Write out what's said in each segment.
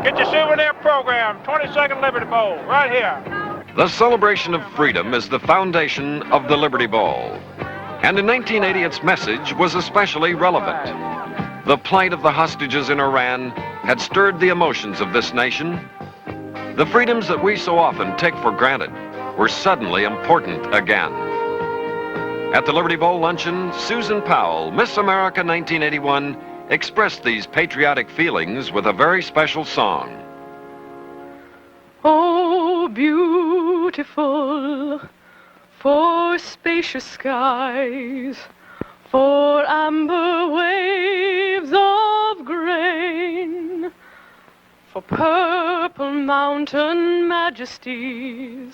Get your souvenir program, 22nd Liberty Bowl, right here. The celebration of freedom is the foundation of the Liberty Bowl. And in 1980, its message was especially relevant. The plight of the hostages in Iran had stirred the emotions of this nation. The freedoms that we so often take for granted were suddenly important again. At the Liberty Bowl luncheon, Susan Powell, Miss America 1981, expressed these patriotic feelings with a very special song. Oh, beautiful, for spacious skies, for amber waves of grain, for purple mountain majesties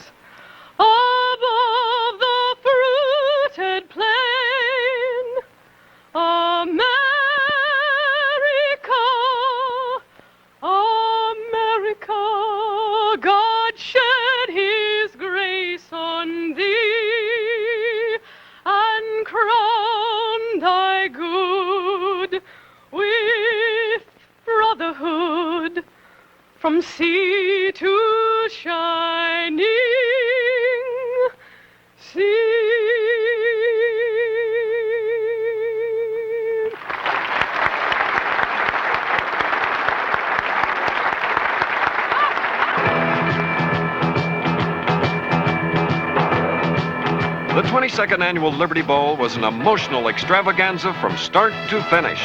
above the fruited plain. America, America, God shed his grace on thee and crowned thy good with brotherhood from sea to shining sea. The 22nd Annual Liberty Bowl was an emotional extravaganza from start to finish.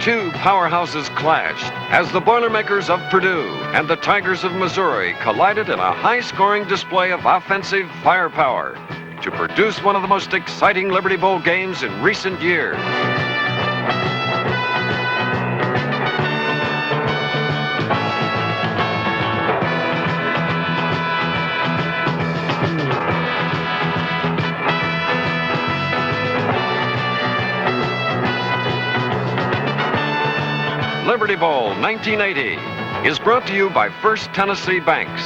Two powerhouses clashed as the Boilermakers of Purdue and the Tigers of Missouri collided in a high-scoring display of offensive firepower to produce one of the most exciting Liberty Bowl games in recent years. Liberty Bowl 1980 is brought to you by First Tennessee Banks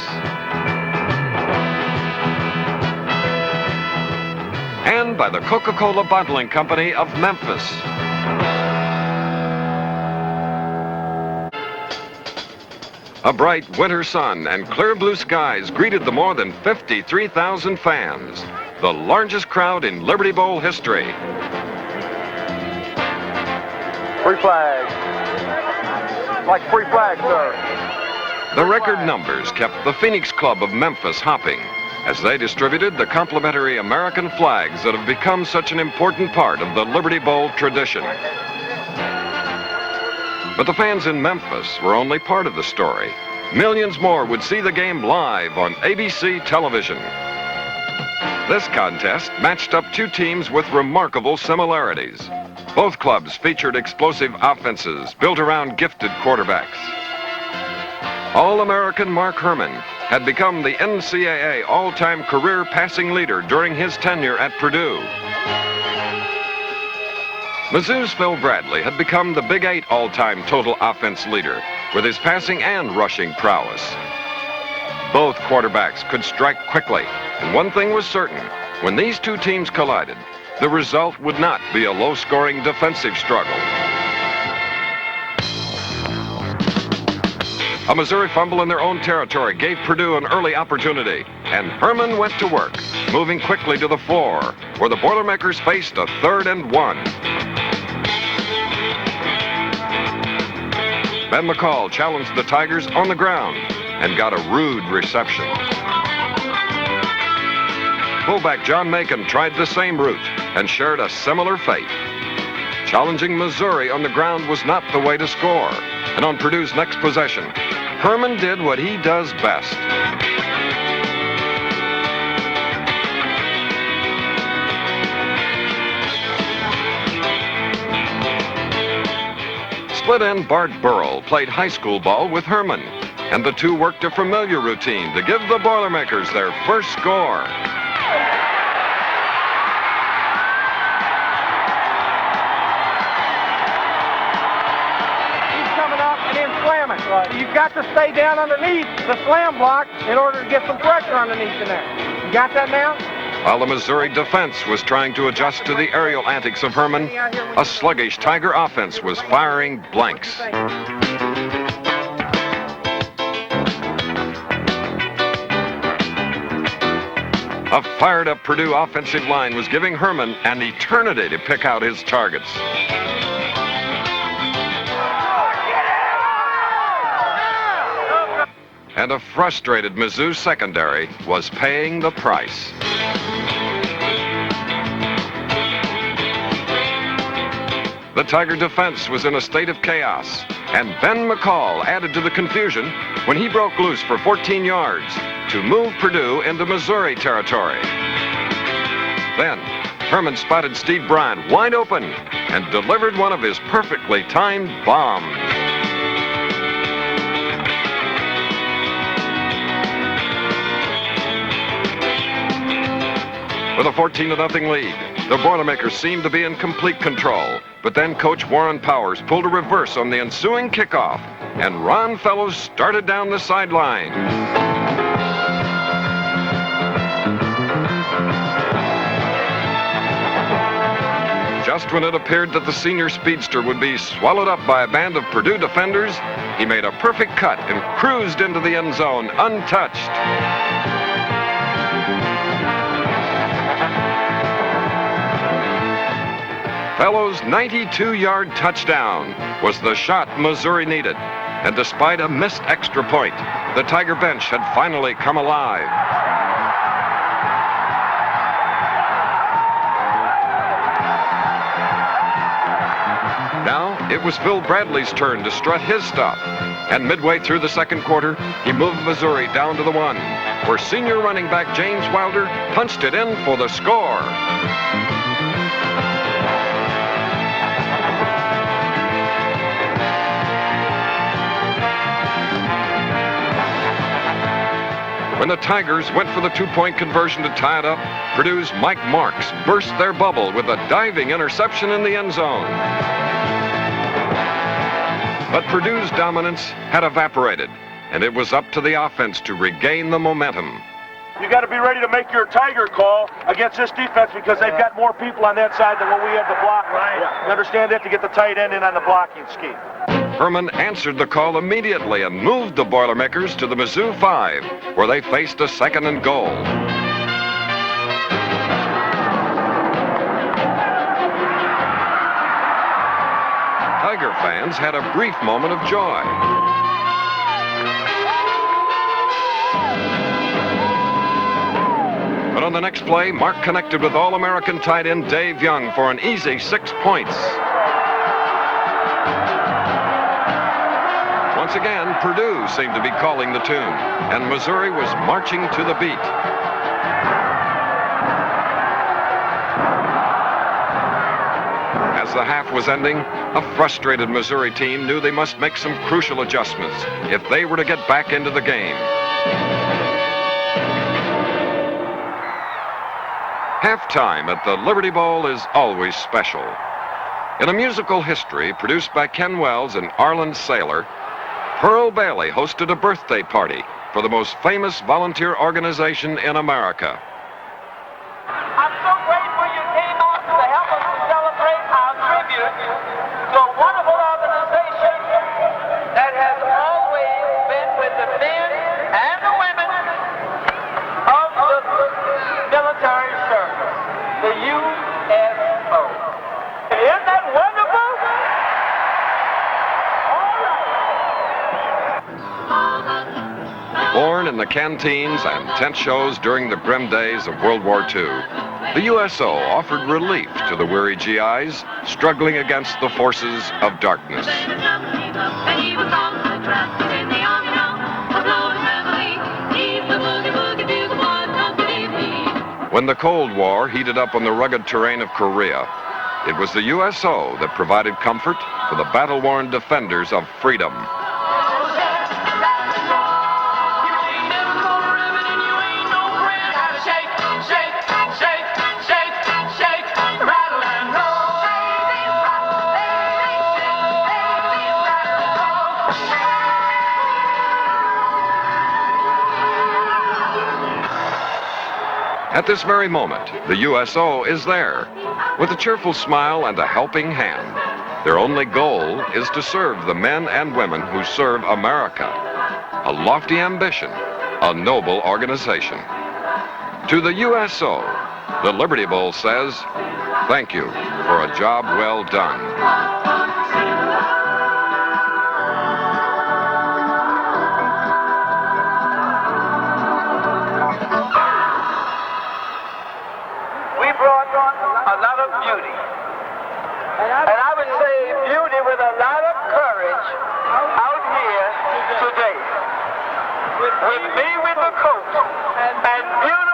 and by the Coca-Cola Bottling Company of Memphis. A bright winter sun and clear blue skies greeted the more than 53,000 fans, the largest crowd in Liberty Bowl history. Free flag. Like free flag, sir. The record numbers kept the Phoenix Club of Memphis hopping as they distributed the complimentary American flags that have become such an important part of the Liberty Bowl tradition. But the fans in Memphis were only part of the story. Millions more would see the game live on ABC television. This contest matched up two teams with remarkable similarities. Both clubs featured explosive offenses built around gifted quarterbacks. All-American Mark Herman had become the NCAA all-time career passing leader during his tenure at Purdue. Mizzou's Phil Bradley had become the Big 8 all-time total offense leader with his passing and rushing prowess. Both quarterbacks could strike quickly, and one thing was certain: when these two teams collided, the result would not be a low-scoring defensive struggle. A Missouri fumble in their own territory gave Purdue an early opportunity, and Herman went to work, moving quickly to the floor, where the Boilermakers faced a 3rd and 1. Ben McCall challenged the Tigers on the ground and got a rude reception. Fullback John Macon tried the same route and shared a similar fate. Challenging Missouri on the ground was not the way to score, and on Purdue's next possession, Herman did what he does best. Split end Bart Burrell played high school ball with Herman, and the two worked a familiar routine to give the Boilermakers their first score. You've got to stay down underneath the slam block in order to get some pressure underneath in there. You got that now? While the Missouri defense was trying to adjust to the aerial antics of Herman, a sluggish Tiger offense was firing blanks. A fired-up Purdue offensive line was giving Herman an eternity to pick out his targets. And a frustrated Mizzou secondary was paying the price. The Tiger defense was in a state of chaos, and Ben McCall added to the confusion when he broke loose for 14 yards to move Purdue into Missouri territory. Then, Herman spotted Steve Bryant wide open and delivered one of his perfectly timed bombs. With a 14-0 lead, the Boilermakers seemed to be in complete control. But then Coach Warren Powers pulled a reverse on the ensuing kickoff, and Ron Fellows started down the sideline. Just when it appeared that the senior speedster would be swallowed up by a band of Purdue defenders, he made a perfect cut and cruised into the end zone untouched. Fellows' 92-yard touchdown was the shot Missouri needed. And despite a missed extra point, the Tiger bench had finally come alive. Now it was Phil Bradley's turn to strut his stuff. And midway through the second quarter, he moved Missouri down to the 1, where senior running back James Wilder punched it in for the score. When the Tigers went for the 2-point conversion to tie it up, Purdue's Mike Marks burst their bubble with a diving interception in the end zone. But Purdue's dominance had evaporated, and it was up to the offense to regain the momentum. You got to be ready to make your Tiger call against this defense because they've got more people on that side than what we have to block. Right. You understand that, to get the tight end in on the blocking scheme. Herman answered the call immediately and moved the Boilermakers to the Mizzou 5, where they faced a 2nd and goal. Tiger fans had a brief moment of joy. But on the next play, Mark connected with All-American tight end Dave Young for an easy 6 points. Once again, Purdue seemed to be calling the tune, and Missouri was marching to the beat. As the half was ending, a frustrated Missouri team knew they must make some crucial adjustments if they were to get back into the game. Halftime at the Liberty Bowl is always special. In a musical history produced by Ken Wells and Arlen Saylor, Pearl Bailey hosted a birthday party for the most famous volunteer organization in America. I'm so grateful you came out to help us to celebrate our tribute to a wonderful organization that has always been with the men and the women of the military service, the USO. Isn't that wonderful? Born in the canteens and tent shows during the grim days of World War II, the USO offered relief to the weary GIs struggling against the forces of darkness. When the Cold War heated up on the rugged terrain of Korea, it was the USO that provided comfort for the battle-worn defenders of freedom. At this very moment, the USO is there, with a cheerful smile and a helping hand. Their only goal is to serve the men and women who serve America. A lofty ambition, a noble organization. To the USO, the Liberty Bowl says, thank you for a job well done. We brought a lot of beauty. And I would say beauty with a lot of courage out here today. With me with the coat and beautiful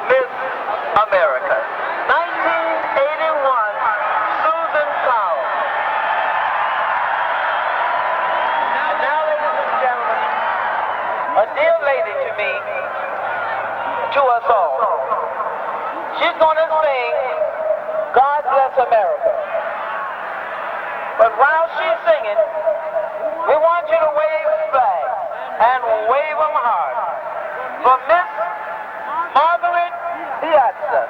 Miss America. 1981, Susan Cowell. And now, ladies and gentlemen, a dear lady to me, to us all. She's going to sing God Bless America. But while she's singing, we want you to wave flags and wave them hard for Miss Margaret Piazza.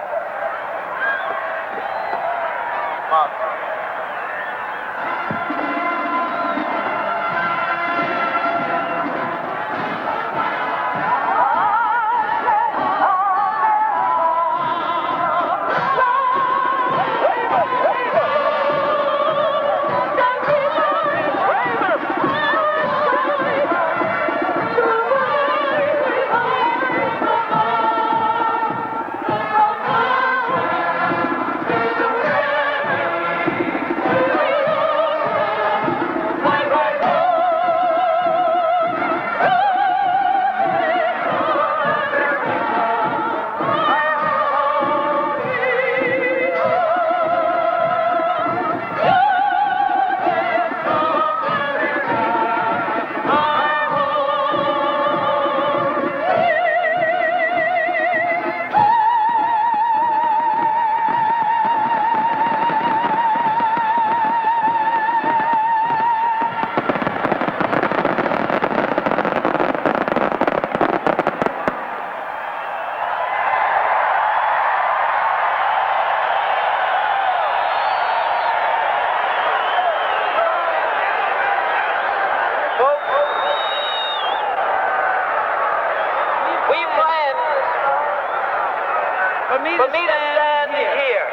For me to stand here.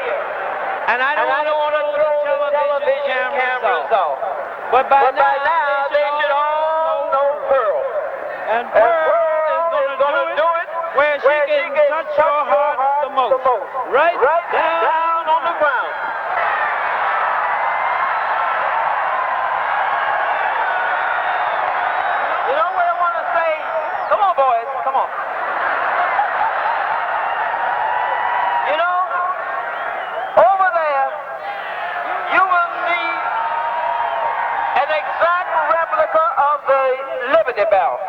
And I don't want to throw the television cameras off. But by now, they should all know Pearl. And Pearl is going to do it where she can touch your heart the most. Right down on the ground. You know what I want to say? Come on, boys. Come on. You know, over there, you will see an exact replica of the Liberty Bell.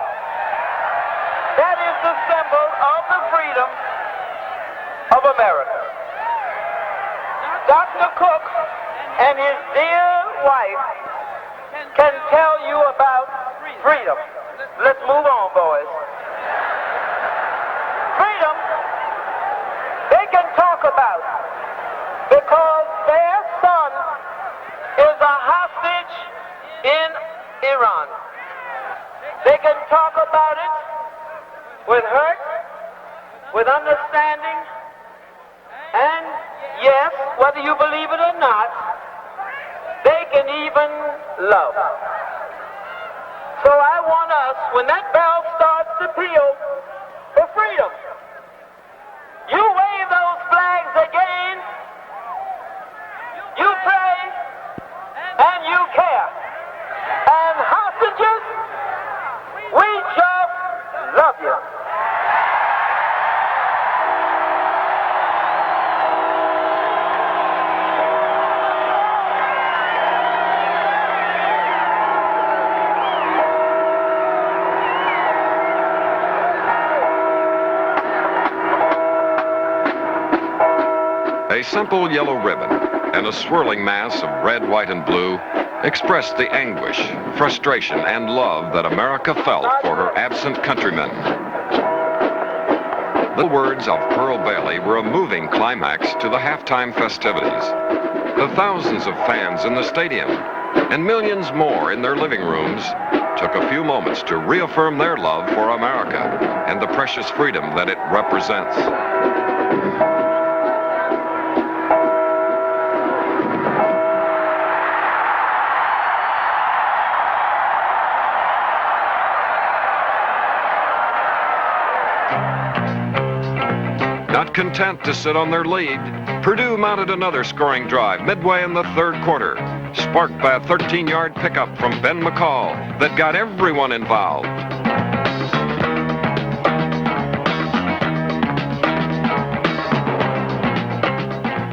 That is the symbol of the freedom of America. Dr. Cook and his dear wife can tell you about freedom. Let's move on, boys. Freedom, they can talk about because their son is a hostage in Iran. They can talk about it with hurt, with understanding, and yes, whether you believe it or not, they can even love. So I want us, when that bell starts to peal for freedom, you wave those flags again, you pray, and you care. And hostages, we just love you. A simple yellow ribbon and a swirling mass of red, white, and blue expressed the anguish, frustration, and love that America felt for her absent countrymen. The words of Pearl Bailey were a moving climax to the halftime festivities. The thousands of fans in the stadium and millions more in their living rooms took a few moments to reaffirm their love for America and the precious freedom that it represents. Not content to sit on their lead, Purdue mounted another scoring drive midway in the third quarter, sparked by a 13-yard pickup from Ben McCall that got everyone involved.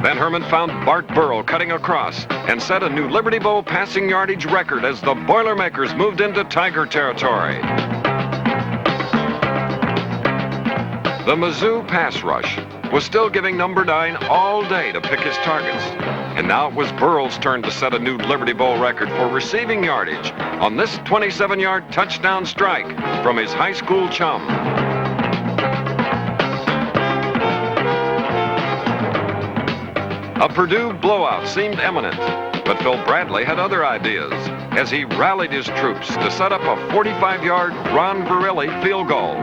Then Herman found Bart Burrell cutting across and set a new Liberty Bowl passing yardage record as the Boilermakers moved into Tiger territory. The Mizzou pass rush was still giving number 9 all day to pick his targets. And now it was Burrell's turn to set a new Liberty Bowl record for receiving yardage on this 27-yard touchdown strike from his high school chum. A Purdue blowout seemed imminent, but Phil Bradley had other ideas as he rallied his troops to set up a 45-yard Ron Verrilli field goal.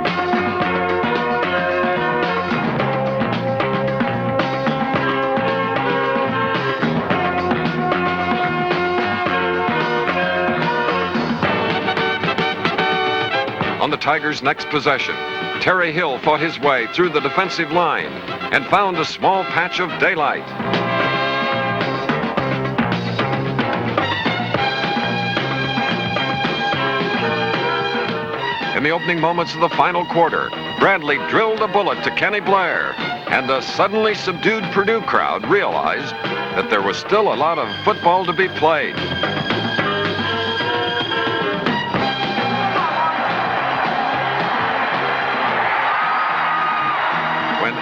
On the Tigers' next possession, Terry Hill fought his way through the defensive line and found a small patch of daylight. In the opening moments of the final quarter, Bradley drilled a bullet to Kenny Blair, and the suddenly subdued Purdue crowd realized that there was still a lot of football to be played.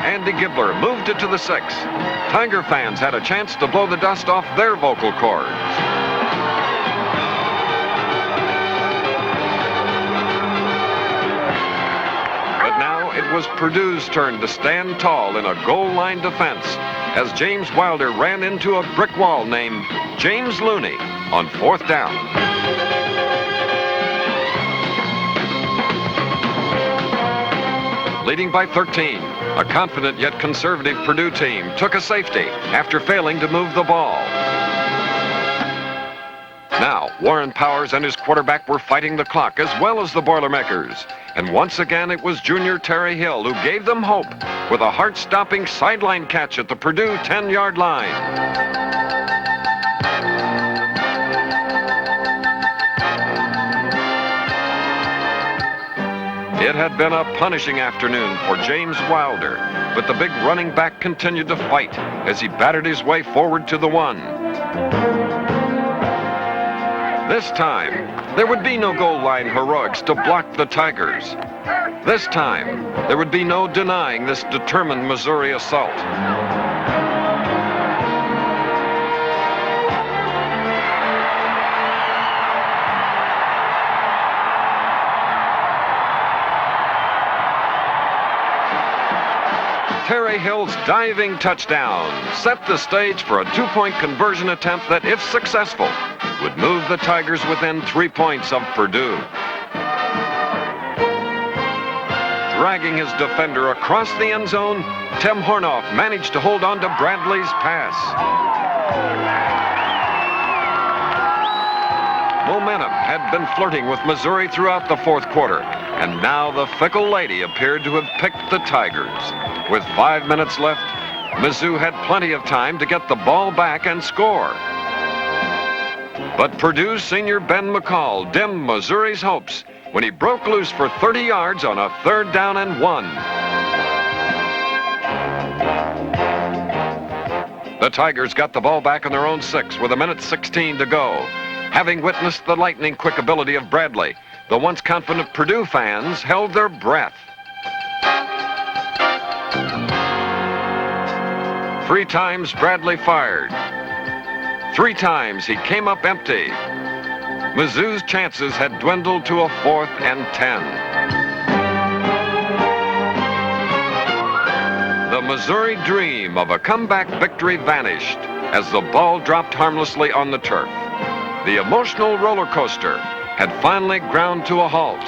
Andy Gibbler moved it to the 6. Tiger fans had a chance to blow the dust off their vocal cords. But now it was Purdue's turn to stand tall in a goal line defense as James Wilder ran into a brick wall named James Looney on 4th down. Leading by 13, a confident yet conservative Purdue team took a safety after failing to move the ball. Now, Warren Powers and his quarterback were fighting the clock as well as the Boilermakers. And once again, it was junior Terry Hill who gave them hope with a heart-stopping sideline catch at the Purdue 10-yard line. It had been a punishing afternoon for James Wilder, but the big running back continued to fight as he battered his way forward to the 1. This time, there would be no goal line heroics to block the Tigers. This time, there would be no denying this determined Missouri assault. Terry Hill's diving touchdown set the stage for a 2-point conversion attempt that, if successful, would move the Tigers within 3 points of Purdue. Dragging his defender across the end zone, Tim Hornoff managed to hold on to Bradley's pass. Momentum had been flirting with Missouri throughout the 4th quarter, and now the fickle lady appeared to have picked the Tigers. With 5 minutes left, Mizzou had plenty of time to get the ball back and score. But Purdue's senior Ben McCall dimmed Missouri's hopes when he broke loose for 30 yards on a 3rd down and 1. The Tigers got the ball back on their own 6 with 1:16 to go. Having witnessed the lightning-quick ability of Bradley, the once confident Purdue fans held their breath. 3 times Bradley fired. 3 times he came up empty. Mizzou's chances had dwindled to a 4th and 10. The Missouri dream of a comeback victory vanished as the ball dropped harmlessly on the turf. The emotional roller coaster had finally ground to a halt.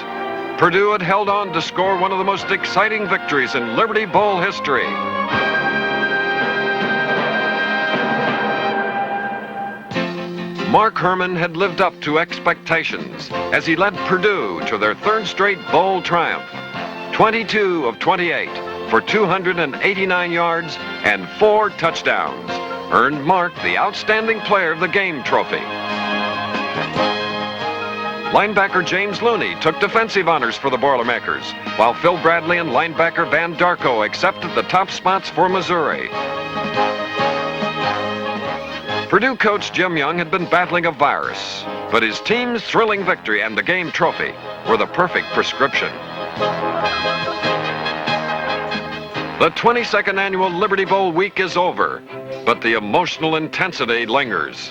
Purdue had held on to score one of the most exciting victories in Liberty Bowl history. Mark Herman had lived up to expectations as he led Purdue to their third straight bowl triumph. 22 of 28 for 289 yards and 4 touchdowns earned Mark the Outstanding Player of the Game trophy. Linebacker James Looney took defensive honors for the Boilermakers, while Phil Bradley and linebacker Van Darko accepted the top spots for Missouri. Purdue coach Jim Young had been battling a virus, but his team's thrilling victory and the game trophy were the perfect prescription. The 22nd annual Liberty Bowl week is over, but the emotional intensity lingers.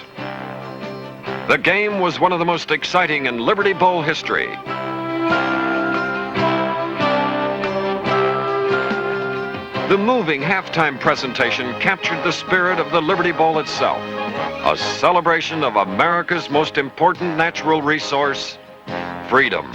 The game was one of the most exciting in Liberty Bowl history. The moving halftime presentation captured the spirit of the Liberty Bowl itself, a celebration of America's most important natural resource, freedom.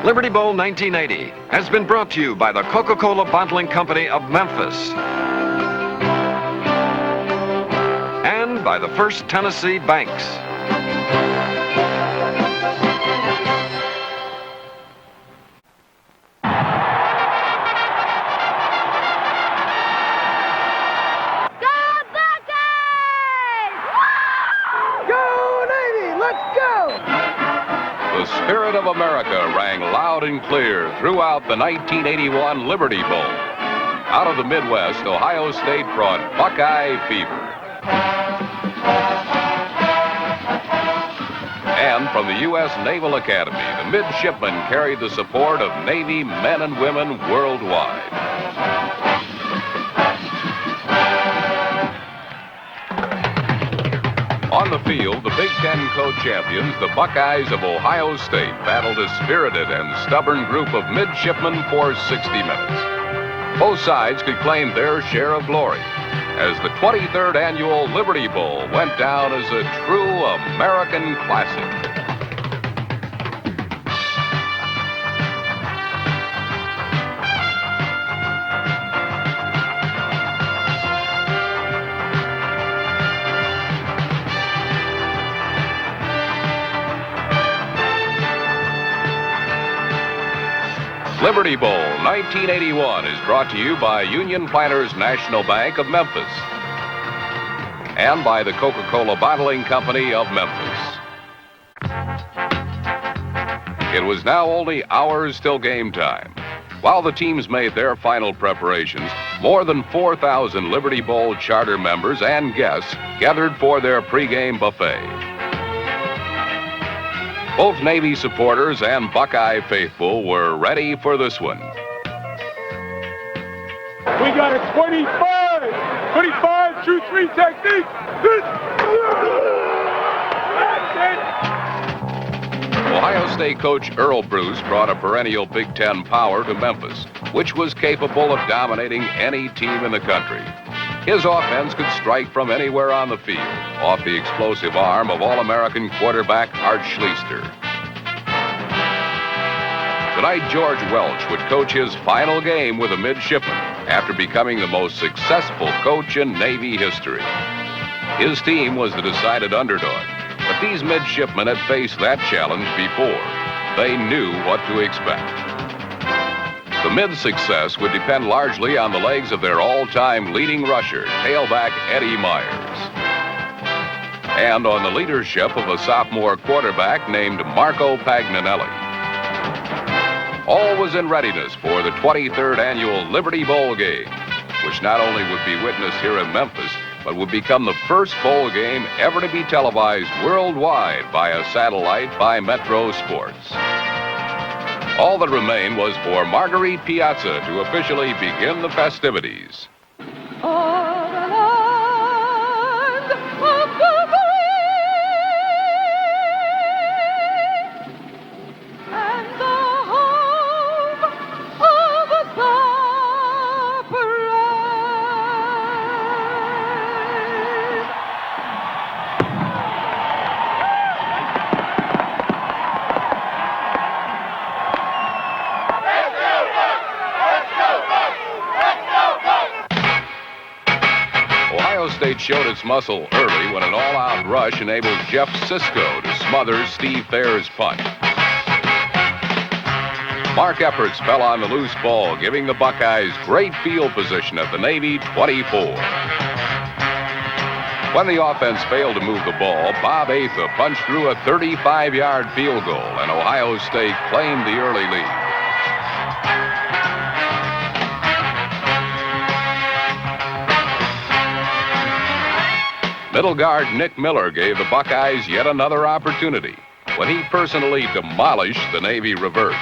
Liberty Bowl 1980 has been brought to you by the Coca-Cola Bottling Company of Memphis and by the First Tennessee Banks. Go Buckeyes! Go Navy! Let's go! The spirit of America rang loud and clear throughout the 1981 Liberty Bowl. Out of the Midwest, Ohio State brought Buckeye fever. And from the U.S. Naval Academy, the midshipmen carried the support of Navy men and women worldwide. On the field, the Big Ten co-champions, the Buckeyes of Ohio State, battled a spirited and stubborn group of midshipmen for 60 minutes. Both sides could claim their share of glory as the 23rd annual Liberty Bowl went down as a true American classic. Liberty Bowl 1981 is brought to you by Union Planters National Bank of Memphis and by the Coca-Cola Bottling Company of Memphis. It was now only hours till game time. While the teams made their final preparations, more than 4,000 Liberty Bowl charter members and guests gathered for their pregame buffet. Both Navy supporters and Buckeye faithful were ready for this one. We got a 25, true 3 technique. Ohio State coach Earl Bruce brought a perennial Big Ten power to Memphis, which was capable of dominating any team in the country. His offense could strike from anywhere on the field, off the explosive arm of All-American quarterback Art Schlichter. Tonight, George Welch would coach his final game with a midshipman after becoming the most successful coach in Navy history. His team was the decided underdog, but these midshipmen had faced that challenge before. They knew what to expect. The Mid's success would depend largely on the legs of their all-time leading rusher, tailback Eddie Myers, and on the leadership of a sophomore quarterback named Marco Pagnanelli. All was in readiness for the 23rd annual Liberty Bowl game, which not only would be witnessed here in Memphis, but would become the first bowl game ever to be televised worldwide by a satellite by Metro Sports. All that remained was for Marguerite Piazza to officially begin the festivities. On the land of the free and the home of the State showed its muscle early when an all-out rush enabled Jeff Sisko to smother Steve Fair's punt. Mark Epperts fell on the loose ball, giving the Buckeyes great field position at the Navy 24. When the offense failed to move the ball, Bob Atha punched through a 35-yard field goal, and Ohio State claimed the early lead. Middle guard Nick Miller gave the Buckeyes yet another opportunity when he personally demolished the Navy reverse.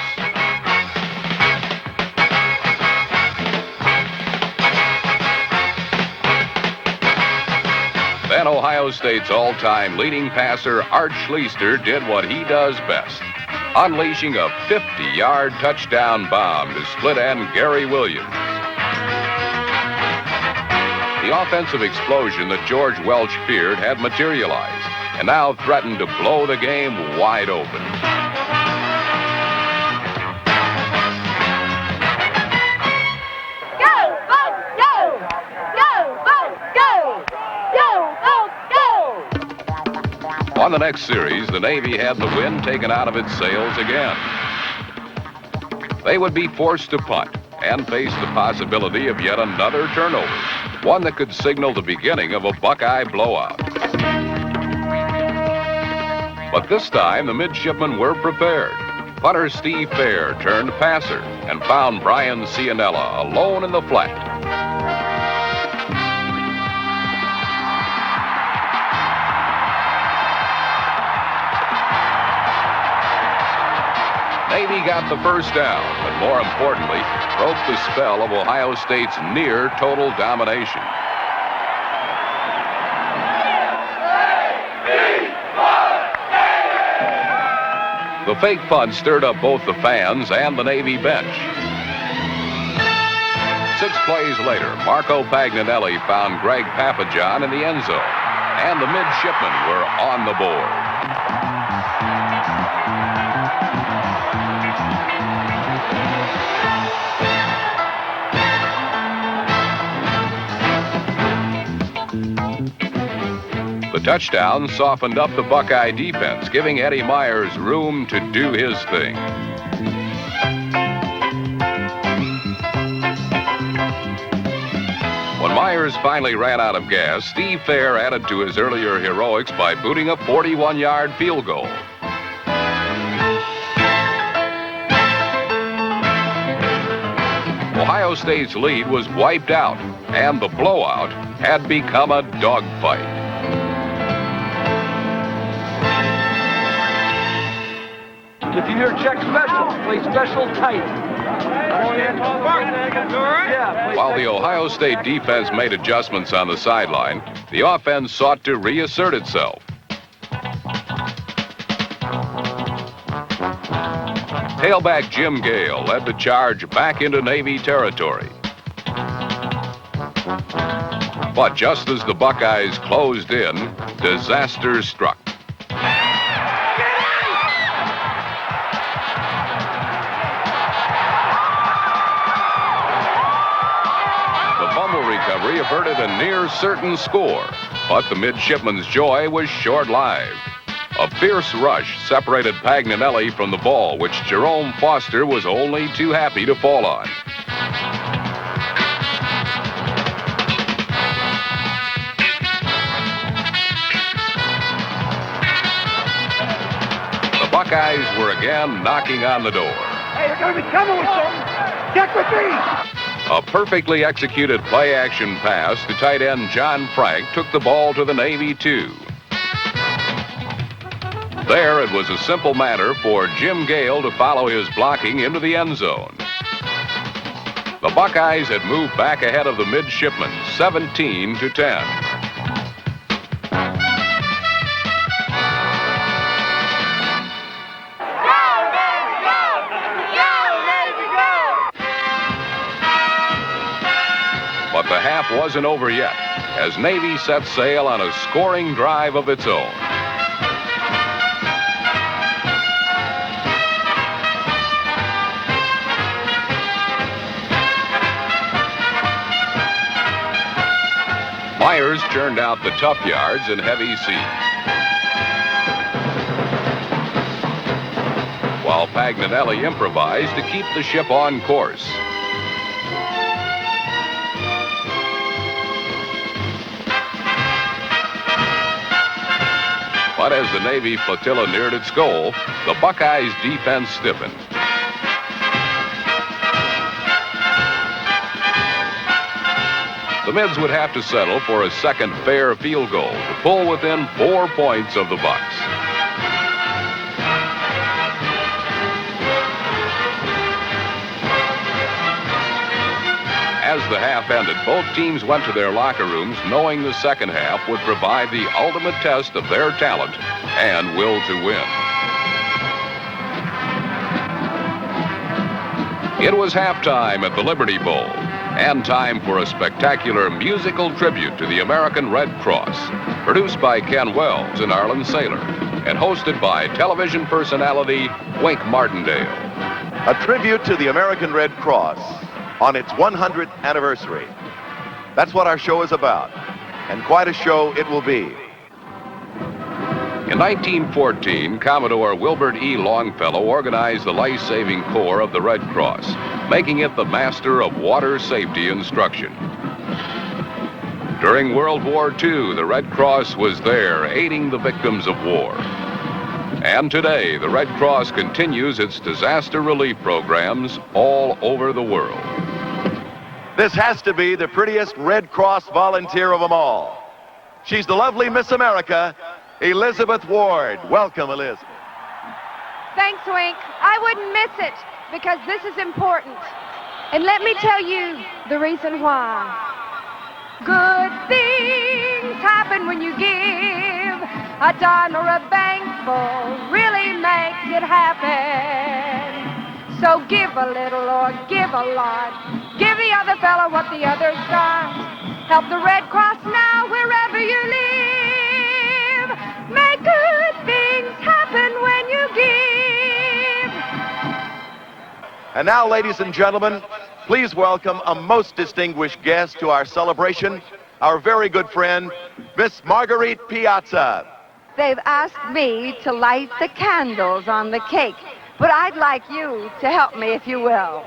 Then Ohio State's all-time leading passer, Art Schleister, did what he does best, unleashing a 50-yard touchdown bomb to split end Gary Williams. The offensive explosion that George Welch feared had materialized and now threatened to blow the game wide open. On the next series, the Navy had the wind taken out of its sails again. They would be forced to punt and face the possibility of yet another turnover, one that could signal the beginning of a Buckeye blowout. But this time, the midshipmen were prepared. Punter Steve Fair turned passer and found Brian Cianella alone in the flat. Navy got the first down, but more importantly, broke the spell of Ohio State's near total domination. The fake punt stirred up both the fans and the Navy bench. 6 plays later, Marco Pagnanelli found Greg Papajohn in the end zone, and the midshipmen were on the board. The touchdown softened up the Buckeye defense, giving Eddie Myers room to do his thing. When Myers finally ran out of gas, Steve Fair added to his earlier heroics by booting a 41-yard field goal. Ohio State's lead was wiped out, and the blowout had become a dogfight. If you hear check special, play special tight. While the Ohio State defense made adjustments on the sideline, the offense sought to reassert itself. Tailback Jim Gale led the charge back into Navy territory. But just as the Buckeyes closed in, disaster struck. Recovery averted a near certain score, but the midshipmen's joy was short-lived. A fierce rush separated Pagnanelli from the ball, which Jerome Foster was only too happy to fall on. The Buckeyes were again knocking on the door. Hey, they're going to be coming with something. Check with me. A perfectly executed play-action pass to tight end John Frank took the ball to the Navy 2. There, it was a simple matter for Jim Gale to follow his blocking into the end zone. The Buckeyes had moved back ahead of the midshipmen, 17-10. But the half wasn't over yet, as Navy set sail on a scoring drive of its own. Myers churned out the tough yards in heavy seas, while Pagnanelli improvised to keep the ship on course. But as the Navy flotilla neared its goal, the Buckeyes' defense stiffened. The Mids would have to settle for a second fair field goal to pull within 4 points of the Bucks. As the half ended, both teams went to their locker rooms knowing the second half would provide the ultimate test of their talent and will to win. It was halftime at the Liberty Bowl, and time for a spectacular musical tribute to the American Red Cross, produced by Ken Wells and Arlen Saylor, and hosted by television personality Wink Martindale. A tribute to the American Red Cross on its 100th anniversary. That's what our show is about, and quite a show it will be. In 1914, Commodore Wilbert E. Longfellow organized the life-saving corps of the Red Cross, making it the master of water safety instruction. During World War II, the Red Cross was there aiding the victims of war. And today, the Red Cross continues its disaster relief programs all over the world. This has to be the prettiest Red Cross volunteer of them all. She's the lovely Miss America, Elizabeth Ward. Welcome, Elizabeth. Thanks, Wink. I wouldn't miss it because this is important. And let me tell you the reason why. Good things happen when you give. A dime or a bankful really makes it happen. So give a little or give a lot. Give the other fellow what the other's got. Help the Red Cross now wherever you live. Make good things happen when you give. And now, ladies and gentlemen, please welcome a most distinguished guest to our celebration, our very good friend, Miss Marguerite Piazza. They've asked me to light the candles on the cake, but I'd like you to help me, if you will.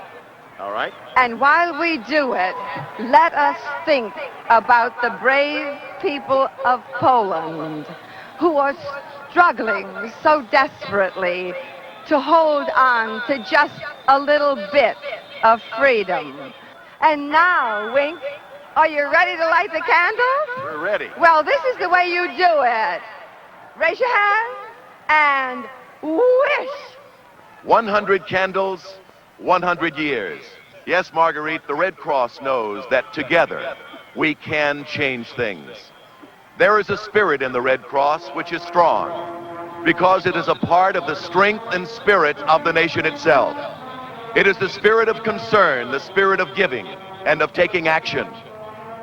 All right. And while we do it, let us think about the brave people of Poland who are struggling so desperately to hold on to just a little bit of freedom. And now, Wink, are you ready to light the candles? We're ready. Well, this is the way you do it. Raise your hand and wish. 100 candles, 100 years. Yes, Marguerite, the Red Cross knows that together we can change things. There is a spirit in the Red Cross which is strong because it is a part of the strength and spirit of the nation itself. It is the spirit of concern, the spirit of giving, and of taking action.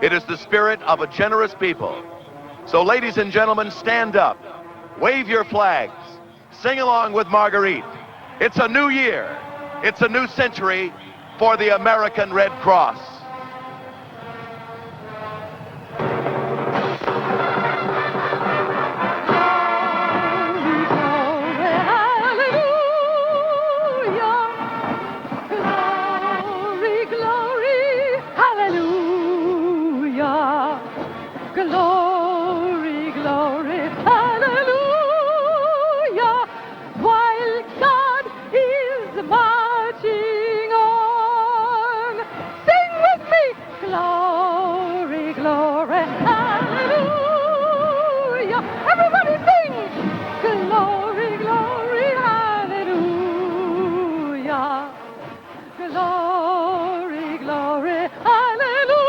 It is the spirit of a generous people. So, ladies and gentlemen, stand up, wave your flags, sing along with Marguerite. It's a new year. It's a new century for the American Red Cross. Glory, glory, hallelujah, while God is marching on. Sing with me, glory, glory, hallelujah. Everybody sing, glory, glory, hallelujah. Glory, glory, hallelujah,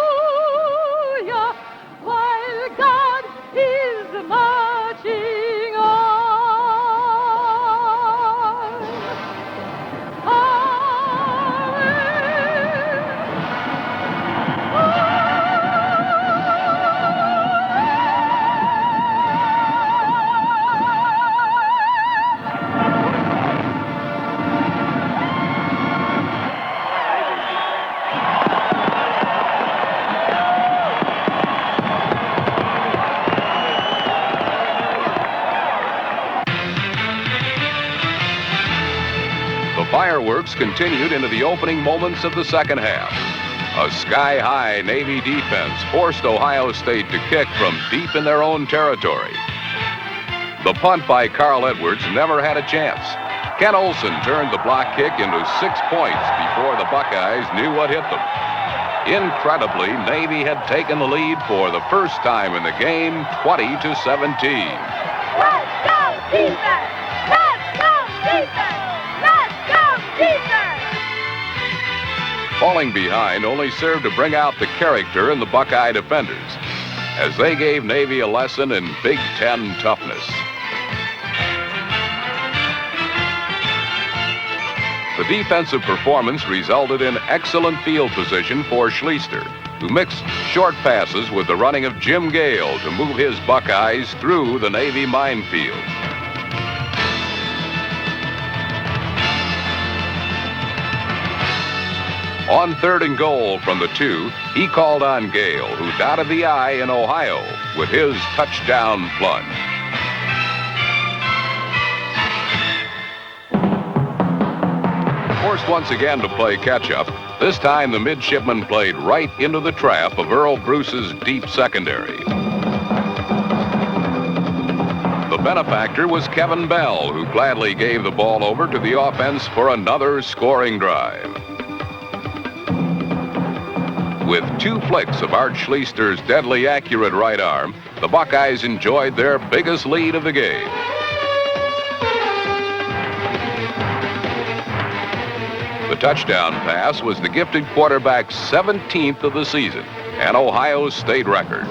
while God is marching on. fireworks continued into the opening moments of the second half. A sky-high Navy defense forced Ohio State to kick from deep in their own territory. The punt by Carl Edwards never had a chance. Ken Olsen turned the block kick into 6 points before the Buckeyes knew what hit them. Incredibly, Navy had taken the lead for the first time in the game, 20-17. Let's go defense! Let's go defense! Let's go defense! Falling behind only served to bring out the character in the Buckeye defenders, as they gave Navy a lesson in Big Ten toughness. The defensive performance resulted in excellent field position for Schleister, who mixed short passes with the running of Jim Gale to move his Buckeyes through the Navy minefield. On 3rd and goal from the 2, he called on Gale, who dotted the I in Ohio with his touchdown plunge. Forced once again to play catch-up, this time the midshipmen played right into the trap of Earl Bruce's deep secondary. The benefactor was Kevin Bell, who gladly gave the ball over to the offense for another scoring drive. With 2 flicks of Art Schleister's deadly accurate right arm, the Buckeyes enjoyed their biggest lead of the game. The touchdown pass was the gifted quarterback's 17th of the season, an Ohio State record.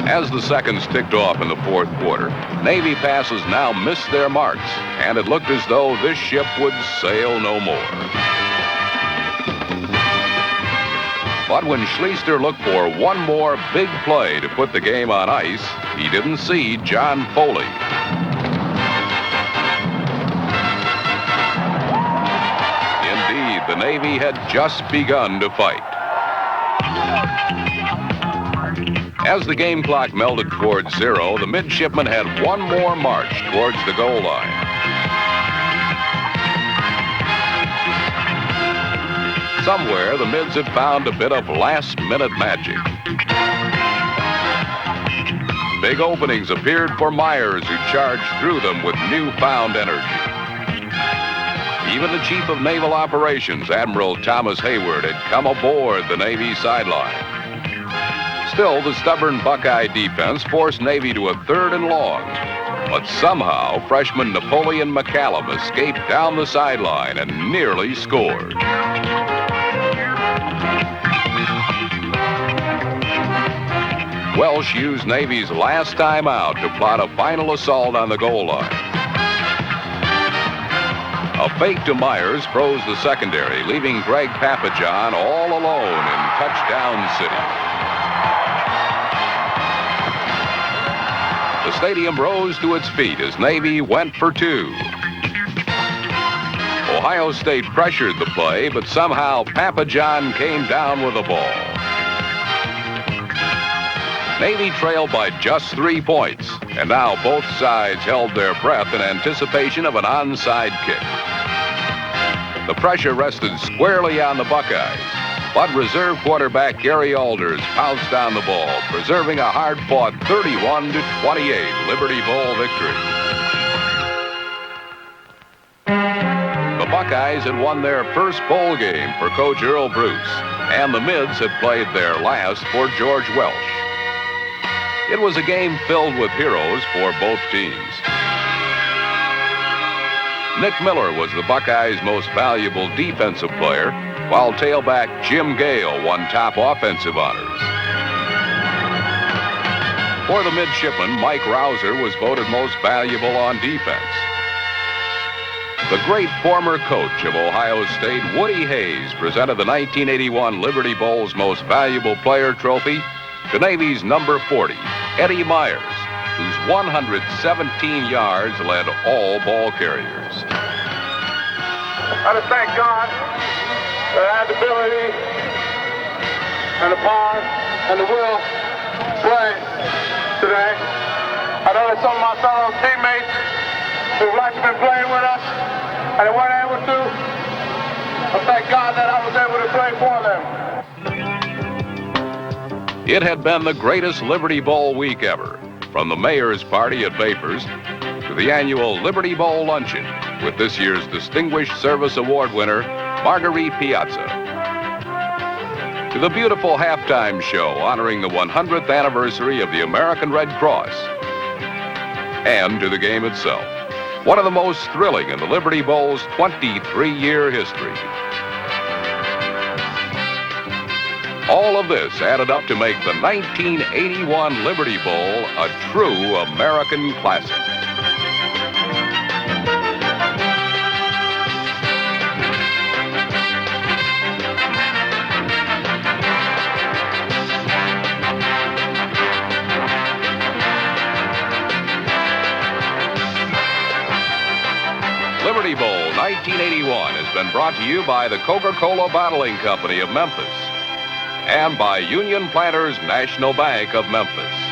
As the seconds ticked off in the 4th quarter, Navy passes now missed their marks, and it looked as though this ship would sail no more. But when Schleister looked for one more big play to put the game on ice, he didn't see John Foley. Indeed, the Navy had just begun to fight. As the game clock melded towards 0, the midshipmen had one more march towards the goal line. Somewhere, the mids had found a bit of last-minute magic. Big openings appeared for Myers, who charged through them with newfound energy. Even the Chief of Naval Operations, Admiral Thomas Hayward, had come aboard the Navy sideline. Still, the stubborn Buckeye defense forced Navy to a 3rd and long. But somehow, freshman Napoleon McCallum escaped down the sideline and nearly scored. Welsh used Navy's last time out to plot a final assault on the goal line. A fake to Myers froze the secondary, leaving Greg Papajohn all alone in touchdown city. The stadium rose to its feet as Navy went for 2. Ohio State pressured the play, but somehow Papajohn came down with the ball. Navy trailed by just 3 points, and now both sides held their breath in anticipation of an onside kick. The pressure rested squarely on the Buckeyes, but reserve quarterback Gary Alders pounced on the ball, preserving a hard-fought 31-28 Liberty Bowl victory. The Buckeyes had won their first bowl game for Coach Earl Bruce, and the Mids had played their last for George Welsh. It was a game filled with heroes for both teams. Nick Miller was the Buckeyes' most valuable defensive player, while tailback Jim Gale won top offensive honors. For the midshipmen, Mike Rouser was voted most valuable on defense. The great former coach of Ohio State, Woody Hayes, presented the 1981 Liberty Bowl's Most Valuable Player trophy to Navy's number 40, Eddie Myers, whose 117 yards led all ball carriers. I just thank God that I had the ability and the power and the will to play today. I know that some of my fellow teammates who likes been playing with us and they weren't able to. But thank God that I was able to play for them. It had been the greatest Liberty Bowl week ever, from the mayor's party at Vapors to the annual Liberty Bowl luncheon with this year's Distinguished Service Award winner, Marguerite Piazza, to the beautiful halftime show honoring the 100th anniversary of the American Red Cross, and to the game itself, one of the most thrilling in the Liberty Bowl's 23-year history. All of this added up to make the 1981 Liberty Bowl a true American classic. Liberty Bowl 1981 has been brought to you by the Coca-Cola Bottling Company of Memphis and by Union Planters National Bank of Memphis.